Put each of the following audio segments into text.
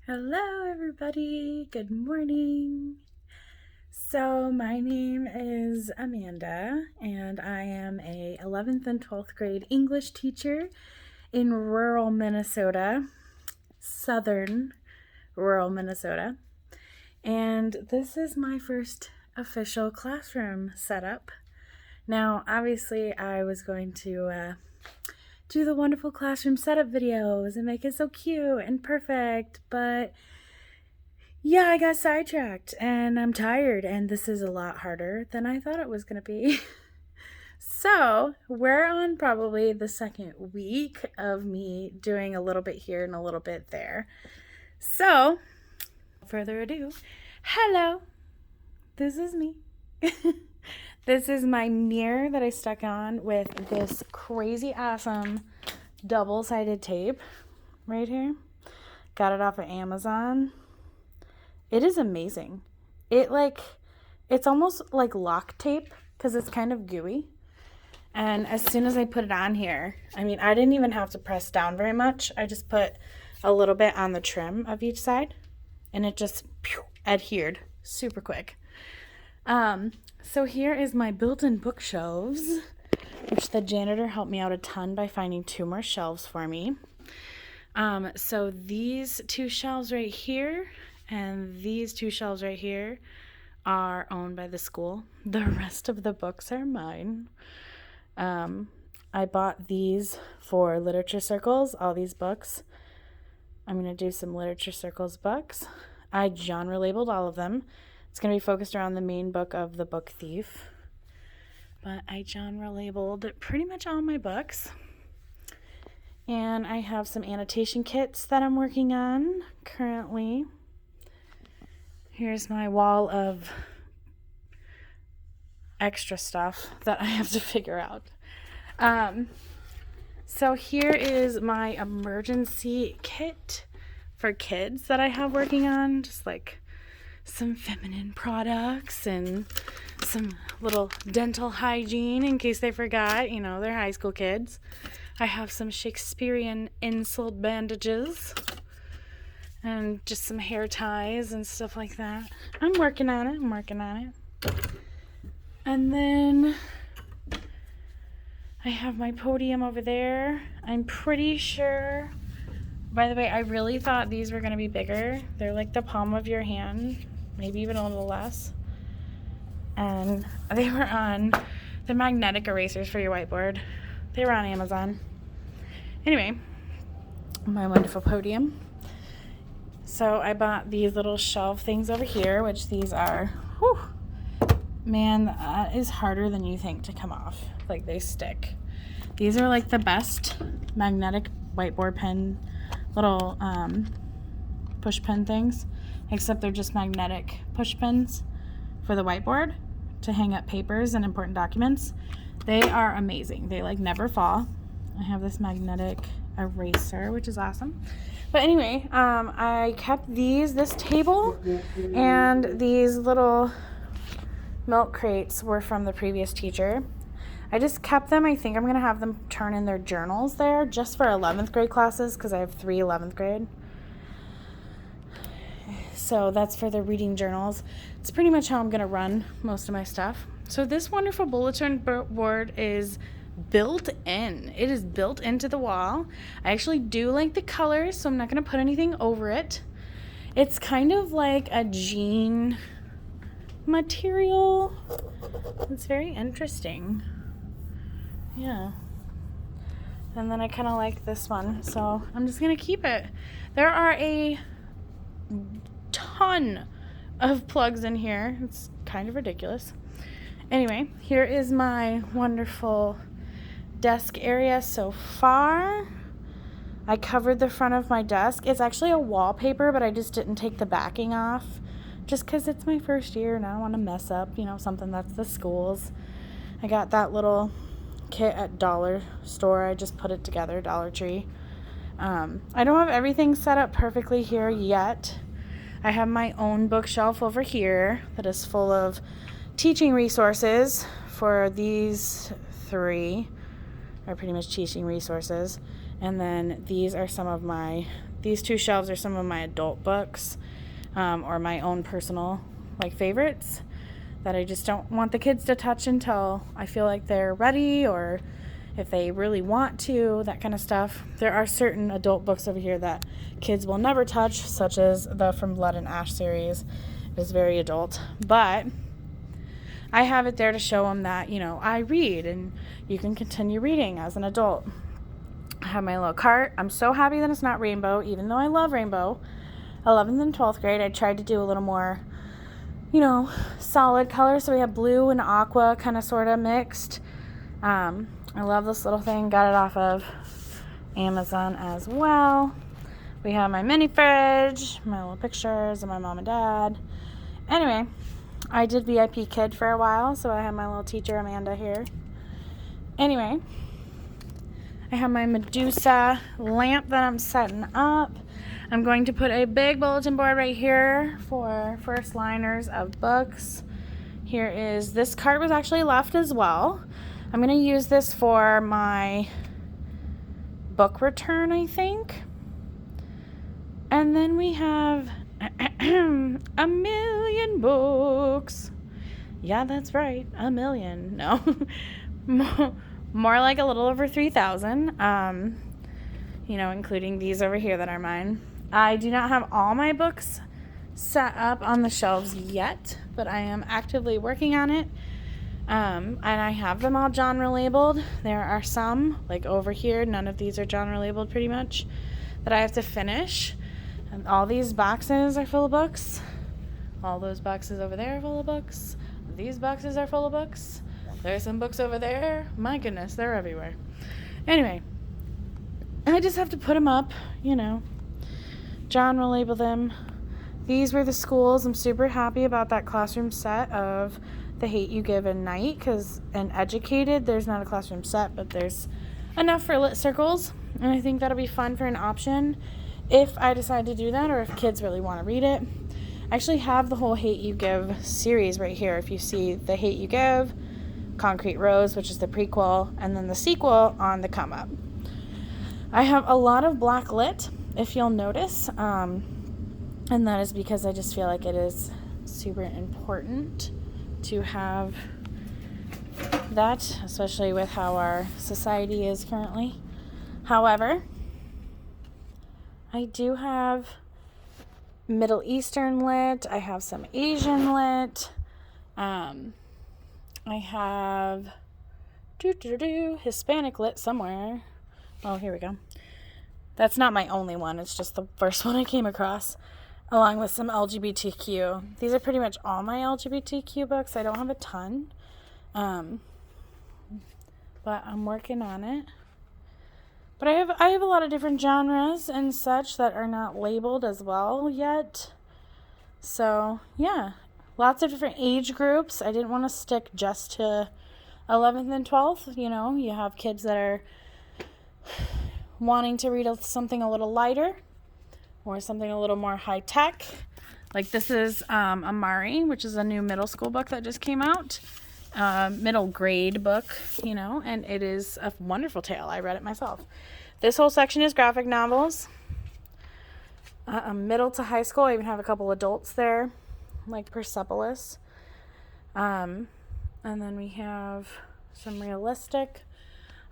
Hello everybody, good morning. So my name is Amanda and I am a 11th and 12th grade English teacher in rural Minnesota, southern rural Minnesota. And this is my first official classroom setup. Now obviously I was going to do the wonderful classroom setup videos and make it so cute and perfect, but yeah, I got sidetracked and I'm tired, and this is a lot harder than I thought it was going to be. So, we're on probably the second week of me doing a little bit here and a little bit there. So, without further ado, hello, this is me. This is my mirror that I stuck on with this crazy awesome double-sided tape right here. Got it off of Amazon. It is amazing. It's almost like lock tape because it's kind of gooey. And as soon as I put it on here, I didn't even have to press down very much. I just put a little bit on the trim of each side and it just adhered super quick. So here is my built-in bookshelves, which the janitor helped me out a ton by finding 2 more shelves for me. So these 2 shelves right here and these 2 shelves right here are owned by the school. The rest of the books are mine. I bought these for literature circles, all these books. I'm going to do some literature circles books. I genre labeled all of them. It's going to be focused around the main book of The Book Thief. But I genre labeled pretty much all my books. And I have some annotation kits that I'm working on currently. Here's my wall of extra stuff that I have to figure out. So here is my emergency kit for kids that I have working on. Just like some feminine products and some little dental hygiene in case they forgot. They're high school kids. I have some Shakespearean insult bandages and just some hair ties and stuff like that. I'm working on it. And then I have my podium over there. I'm pretty sure, by the way, I really thought these were going to be bigger. They're like the palm of your hand, maybe even a little less. And they were on the magnetic erasers for your whiteboard. They were on Amazon. Anyway, my wonderful podium. So I bought these little shelf things over here, which these are, man, that is harder than you think to come off. Like, they stick. These are like the best magnetic whiteboard pen, little push pen things, except they're just magnetic push pens for the whiteboard to hang up papers and important documents. They are amazing. They never fall. I have this magnetic eraser, which is awesome. But anyway, I kept this table, and these little milk crates were from the previous teacher. I just kept them. I think I'm going to have them turn in their journals there just for 11th grade classes because I have 3 11th grade. So that's for the reading journals. It's pretty much how I'm going to run most of my stuff. So this wonderful bulletin board is built in. It is built into the wall. I actually do like the colors, so I'm not going to put anything over it. It's kind of like a jean material. It's very interesting. Yeah. And then I kind of like this one, so I'm just going to keep it. There are a ton of plugs in here. It's kind of ridiculous. Anyway, here is my wonderful desk area so far. I covered the front of my desk. It's actually a wallpaper, but I just didn't take the backing off just because it's my first year and I don't want to mess up, something that's the school's. I got that little kit at Dollar Store. I just put it together, Dollar Tree. I don't have everything set up perfectly here yet. I have my own bookshelf over here that is full of teaching resources for these 3 are pretty much teaching resources. And then these are some of my these two shelves are some of my adult books, or my own personal favorites that I just don't want the kids to touch until I feel like they're ready, or if they really want to, that kind of stuff. There are certain adult books over here that kids will never touch, such as the From Blood and Ash series. It is very adult, but I have it there to show them that, I read and you can continue reading as an adult. I have my little cart. I'm so happy that it's not rainbow, even though I love rainbow. 11th and 12th grade, I tried to do a little more, solid colors. So we have blue and aqua kind of sort of mixed. I love this little thing. Got it off of Amazon as well. We have my mini fridge, my little pictures of my mom and dad. Anyway, I did VIP Kid for a while, so I have my little teacher Amanda here. Anyway, I have my Medusa lamp that I'm setting up. I'm going to put a big bulletin board right here for first liners of books. Here is, this card was actually left as well. I'm going to use this for my book return, I think. And then we have a million books. Yeah, that's right. A million. No. More like a little over 3,000. Including these over here that are mine. I do not have all my books set up on the shelves yet, but I am actively working on it. And I have them all genre labeled. There are some, like over here, none of these are genre labeled pretty much, that I have to finish. And all these boxes are full of books. All those boxes over there are full of books. These boxes are full of books. There's some books over there. My goodness, they're everywhere. Anyway, I just have to put them up, genre label them. These were the schools. I'm super happy about that classroom set of The Hate U Give and Night, because in Educated, there's not a classroom set, but there's enough for lit circles, and I think that'll be fun for an option if I decide to do that, or if kids really want to read it. I actually have the whole Hate U Give series right here. If you see The Hate U Give, Concrete Rose, which is the prequel, and then the sequel on the come up. I have a lot of black lit, if you'll notice, and that is because I just feel like it is super important to have that, especially with how our society is currently. However, I do have Middle Eastern lit. I have some Asian lit. I have Hispanic lit somewhere. Oh, here we go. That's not my only one. It's just the first one I came across, along with some LGBTQ. These are pretty much all my LGBTQ books. I don't have a ton, but I'm working on it. But I have a lot of different genres and such that are not labeled as well yet. So, yeah, lots of different age groups. I didn't want to stick just to 11th and 12th. You have kids that are wanting to read something a little lighter or something a little more high tech. Like this is Amari, which is a new middle school book that just came out. Middle grade book, and it is a wonderful tale. I read it myself. This whole section is graphic novels. Middle to high school. I even have a couple adults there, like Persepolis. And then we have some realistic.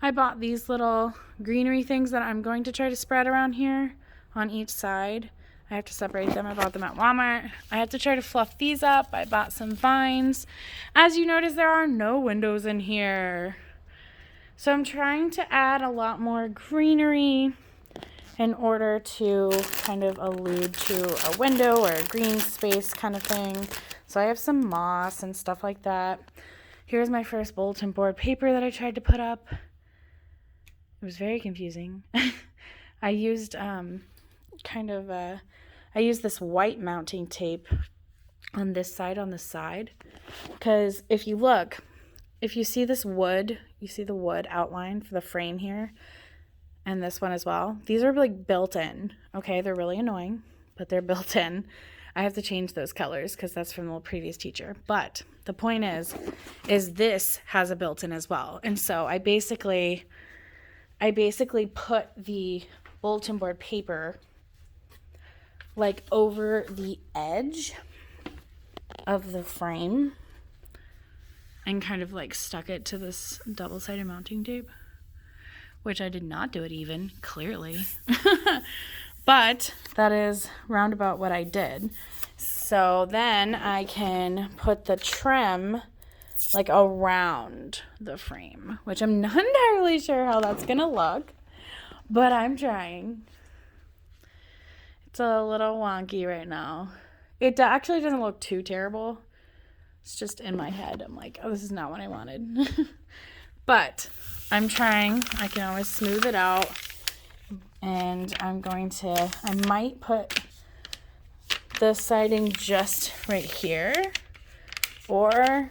I bought these little greenery things that I'm going to try to spread around here on each side. I have to separate them. I bought them at Walmart. I had to try to fluff these up. I bought some vines. As you notice, there are no windows in here. So I'm trying to add a lot more greenery in order to kind of allude to a window or a green space kind of thing. So I have some moss and stuff like that. Here's my first bulletin board paper that I tried to put up. It was very confusing. I used I used this white mounting tape on this side, because if you see this wood, you see the wood outline for the frame here, and this one as well. These are like built in. Okay, they're really annoying, but they're built in. I have to change those colors because that's from the previous teacher. But the point is this has a built-in as well. And so I basically put the bulletin board paper like over the edge of the frame and kind of like stuck it to this double-sided mounting tape, which I did not do it even, clearly. But that is roundabout what I did. So then I can put the trim like around the frame, which I'm not entirely sure how that's gonna look, but I'm trying. It's a little wonky right now. It actually doesn't look too terrible. It's just in my head. I'm like, oh, this is not what I wanted. But I'm trying. I can always smooth it out. And I might put the siding just right here, or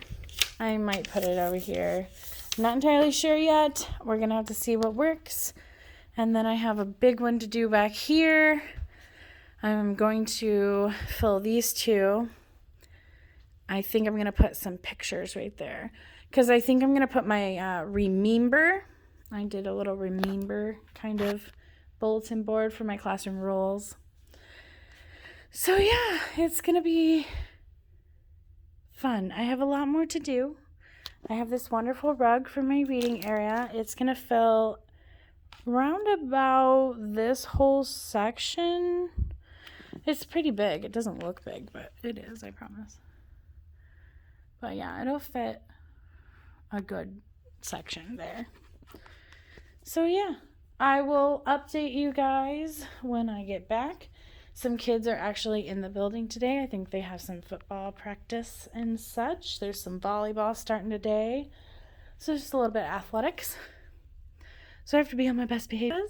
I might put it over here. I'm not entirely sure yet. We're going to have to see what works. And then I have a big one to do back here. I'm going to fill these two. I think I'm going to put some pictures right there, because I think I'm going to put my remember. I did a little remember kind of bulletin board for my classroom rules. So yeah, it's gonna be fun. I have a lot more to do. I have this wonderful rug for my reading area. It's gonna fill round about this whole section. It's pretty big. It doesn't look big, but it is, I promise. But yeah, it'll fit a good section there. So yeah, I will update you guys when I get back. Some kids are actually in the building today. I think they have some football practice and such. There's some volleyball starting today. So just a little bit of athletics. So I have to be on my best behavior.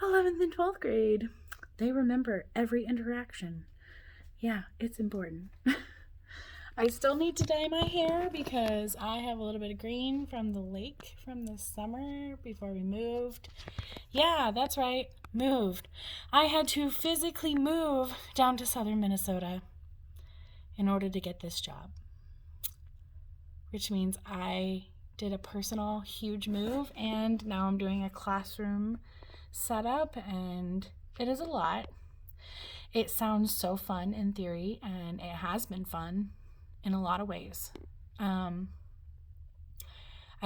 11th and 12th grade. They remember every interaction. Yeah, it's important. I still need to dye my hair because I have a little bit of green from the lake from this summer before we moved. Yeah, that's right, moved. I had to physically move down to southern Minnesota in order to get this job, which means I did a personal huge move, and now I'm doing a classroom setup, and it is a lot. It sounds so fun in theory, and it has been fun in a lot of ways. I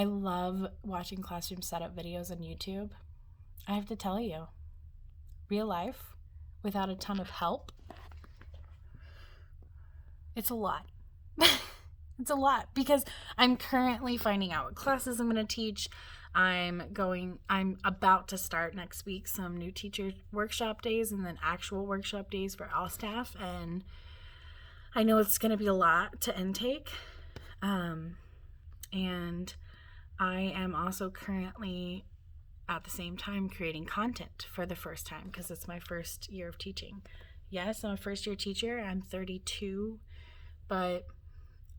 love watching classroom setup videos on YouTube. I have to tell you, real life, without a ton of help, it's a lot. It's a lot because I'm currently finding out what classes I'm going to teach. I'm about to start next week some new teacher workshop days and then actual workshop days for all staff, and I know it's going to be a lot to intake, and I am also currently at the same time creating content for the first time because it's my first year of teaching. Yes, I'm a first year teacher. I'm 32, but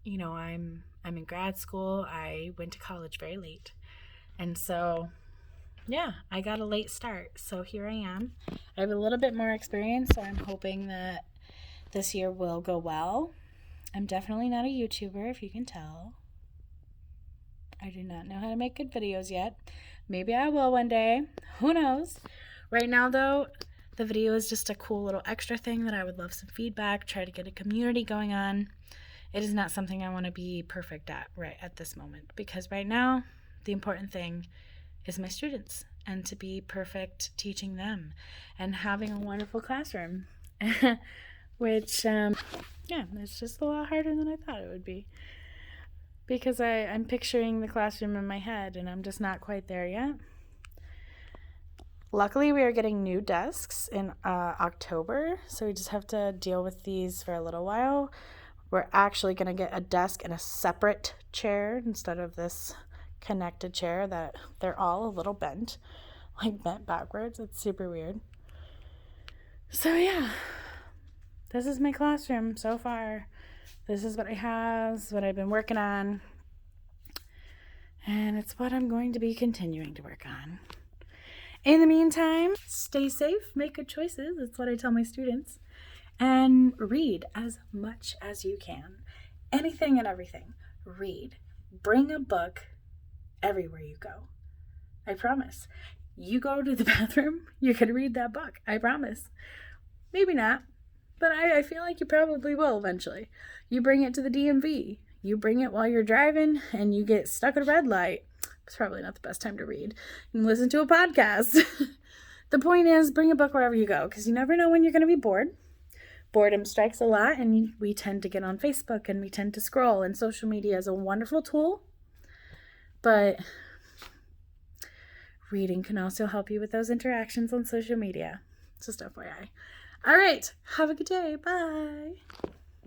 you know, I'm in grad school. I went to college very late, and so yeah, I got a late start. So here I am. I have a little bit more experience, so I'm hoping that this year will go well. I'm definitely not a YouTuber, if you can tell. I do not know how to make good videos yet. Maybe I will one day. Who knows? Right now, though, the video is just a cool little extra thing that I would love some feedback, try to get a community going on. It is not something I want to be perfect at right at this moment, because right now, the important thing is my students and to be perfect teaching them and having a wonderful classroom. Which, it's just a lot harder than I thought it would be. Because I'm picturing the classroom in my head, and I'm just not quite there yet. Luckily, we are getting new desks in October, so we just have to deal with these for a little while. We're actually going to get a desk and a separate chair instead of this connected chair that they're all a little bent, like bent backwards. It's super weird. So, yeah. This is my classroom so far. This is what I have, this is what I've been working on. And it's what I'm going to be continuing to work on. In the meantime, stay safe, make good choices. That's what I tell my students. And read as much as you can. Anything and everything. Read. Bring a book everywhere you go. I promise. You go to the bathroom, you can read that book. I promise. Maybe not. But I feel like you probably will eventually. You bring it to the DMV. You bring it while you're driving and you get stuck at a red light. It's probably not the best time to read. You can listen to a podcast. The point is, bring a book wherever you go, because you never know when you're going to be bored. Boredom strikes a lot, and we tend to get on Facebook and we tend to scroll, and social media is a wonderful tool, but reading can also help you with those interactions on social media. Just FYI. All right. Have a good day. Bye.